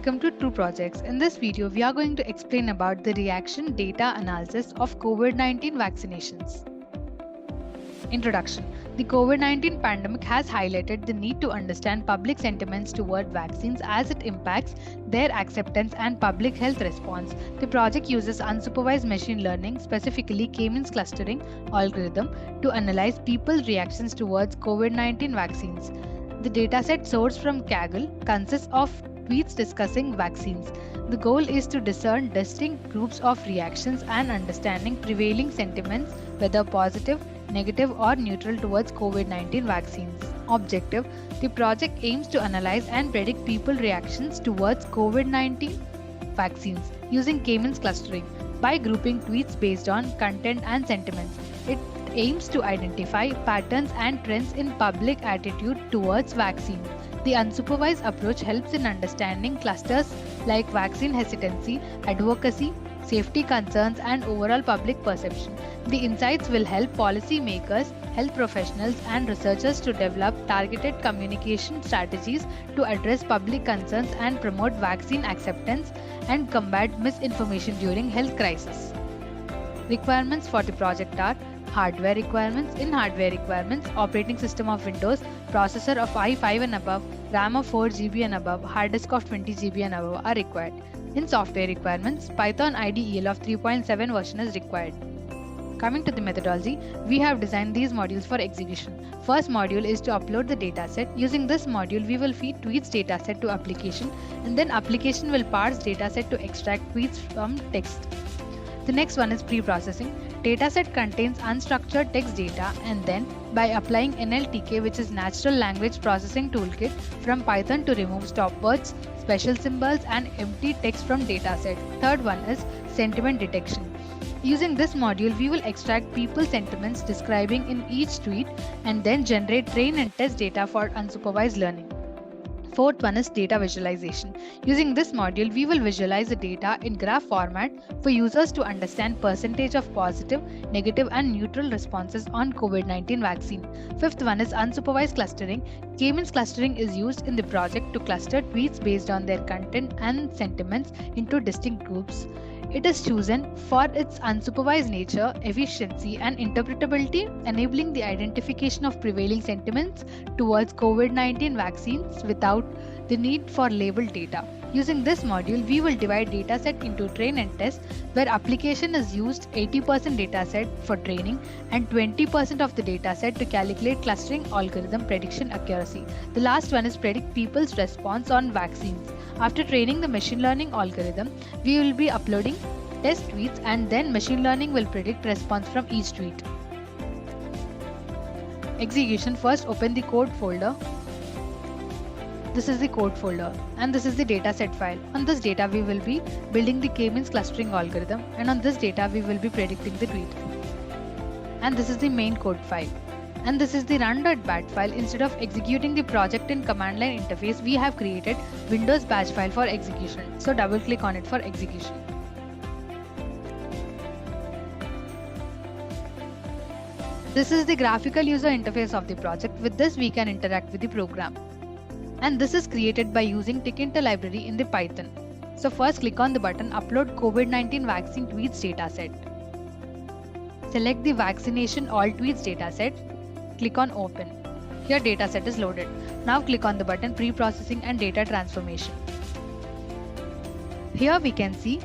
welcome to True Projects. In this video, we are going to explain about the reaction data analysis of COVID-19 vaccinations. Introduction. The COVID-19 pandemic has highlighted the need to understand public sentiments toward vaccines as it impacts their acceptance and public health response. The project uses unsupervised machine learning, specifically K-means clustering algorithm, to analyze people's reactions towards COVID-19 vaccines. The dataset sourced from Kaggle consists of tweets discussing vaccines. The goal is to discern distinct groups of reactions and understanding prevailing sentiments, whether positive, negative, or neutral towards COVID-19 vaccines. Objective: the project aims to analyze and predict people's reactions towards COVID-19 vaccines using K-means clustering by grouping tweets based on content and sentiments. It aims to identify patterns and trends in public attitude towards vaccines. The unsupervised approach helps in understanding clusters like vaccine hesitancy, advocacy, safety concerns, and overall public perception. The insights will help policymakers, health professionals, and researchers to develop targeted communication strategies to address public concerns and promote vaccine acceptance and combat misinformation during health crisis. Requirements for the project are: hardware requirements. In hardware requirements, operating system of Windows, processor of i5 and above, RAM of 4 GB and above, hard disk of 20 GB and above are required. In software requirements, Python IDE of 3.7 version is required. Coming to the methodology, we have designed these modules for execution. First module is to upload the dataset. Using this module, we will feed tweets dataset to application, and then application will parse dataset to extract tweets from text. The next one is pre-processing. Dataset contains unstructured text data, and then by applying NLTK, which is Natural Language Processing Toolkit, from Python to remove stop words, special symbols, and empty text from dataset. Third one is sentiment detection. Using this module, we will extract people's sentiments describing in each tweet and then generate train and test data for unsupervised learning. Fourth one is data visualization. Using this module, we will visualize the data in graph format for users to understand percentage of positive, negative, and neutral responses on COVID-19 vaccine. Fifth one is unsupervised clustering. K-means clustering is used in the project to cluster tweets based on their content and sentiments into distinct groups. It is chosen for its unsupervised nature, efficiency, and interpretability, enabling the identification of prevailing sentiments towards COVID-19 vaccines without the need for labeled data. Using this module, we will divide dataset into train and test, where application is used 80% dataset for training and 20% of the dataset to calculate clustering algorithm prediction accuracy. The last one is predict people's response on vaccines. After training the machine learning algorithm, we will be uploading test tweets, and then machine learning will predict response from each tweet. Execution: first open the code folder. This is the code folder, and this is the dataset file. On this data, we will be building the K-means clustering algorithm, and on this data, we will be predicting the tweet. And this is the main code file. And this is the run.bat file. Instead of executing the project in command line interface, we have created Windows batch file for execution. So double click on it for execution. This is the graphical user interface of the project. With this, we can interact with the program. And this is created by using Tkinter library in the Python. So first click on the button Upload COVID-19 Vaccine Tweets Dataset. Select the Vaccination All Tweets dataset. Click on Open. Here dataset is loaded. Now click on the button Pre-processing and Data Transformation. Here we can see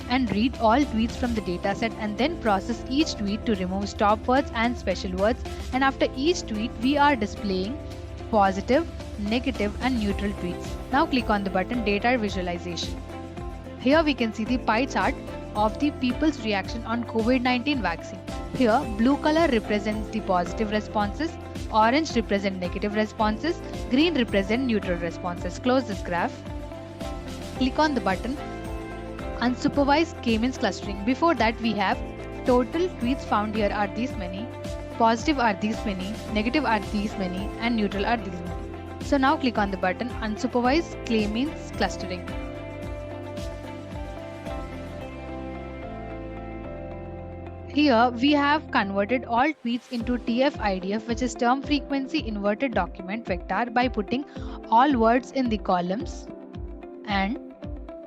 and read all tweets from the dataset and then process each tweet to remove stop words and special words. And after each tweet, we are displaying positive, negative, and neutral tweets. Now click on the button Data Visualization. Here we can see the pie chart of the people's reaction on COVID-19 vaccine. Here, blue color represents the positive responses, orange represent negative responses, green represent neutral responses. Close this graph. Click on the button Unsupervised K-means clustering. Before that, we have total tweets found here are these many, positive are these many, negative are these many, and neutral are these many. So now click on the button Unsupervised K-means clustering. Here we have converted all tweets into TF-IDF, which is term frequency inverted document vector, by putting all words in the columns and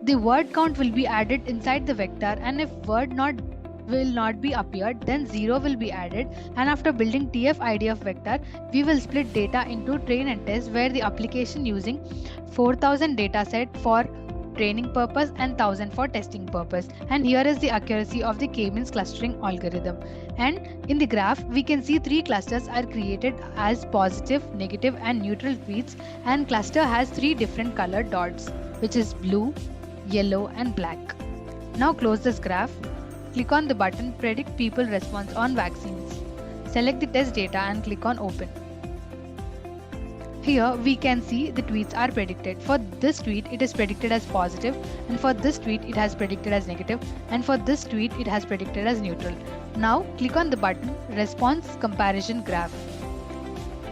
the word count will be added inside the vector, and if word not will not be appeared, then 0 will be added. And after building TF-ID of vector, we will split data into train and test, where the application using 4000 dataset for training purpose and 1000 for testing purpose. And here is the accuracy of the k-means clustering algorithm. And in the graph we can see 3 clusters are created as positive, negative and neutral tweets, and cluster has 3 different colored dots, which is blue, yellow and black. Now close this graph. Click on the button Predict People Response on Vaccines. Select the test data and click on Open. Here we can see the tweets are predicted. For this tweet it is predicted as positive, and for this tweet it has predicted as negative, and for this tweet it has predicted as neutral. Now click on the button Response Comparison Graph.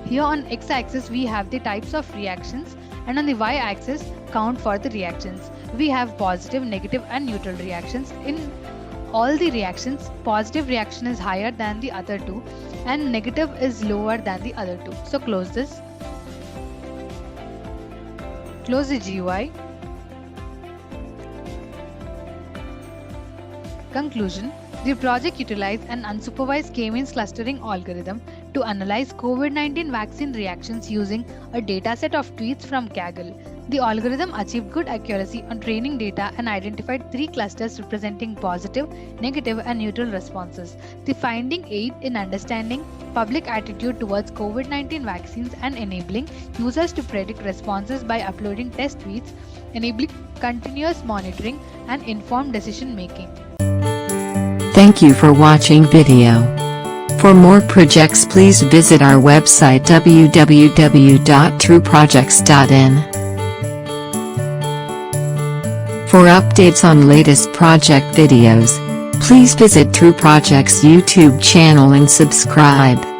Here on x-axis we have the types of reactions, and on the y-axis count for the reactions. We have positive, negative and neutral reactions. In all the reactions, positive reaction is higher than the other two and negative is lower than the other two. So close this. Close the GUI. Conclusion: the project utilized an unsupervised k-means clustering algorithm to analyze COVID-19 vaccine reactions using a dataset of tweets from Kaggle. The algorithm achieved good accuracy on training data and identified 3 clusters representing positive, negative and neutral responses. The finding aid in understanding public attitude towards COVID-19 vaccines and enabling users to predict responses by uploading test tweets, enabling continuous monitoring and informed decision making. Thank you for watching video. For more projects please visit our website www.trueprojects.in. For updates on latest project videos, please visit True Projects YouTube channel and subscribe.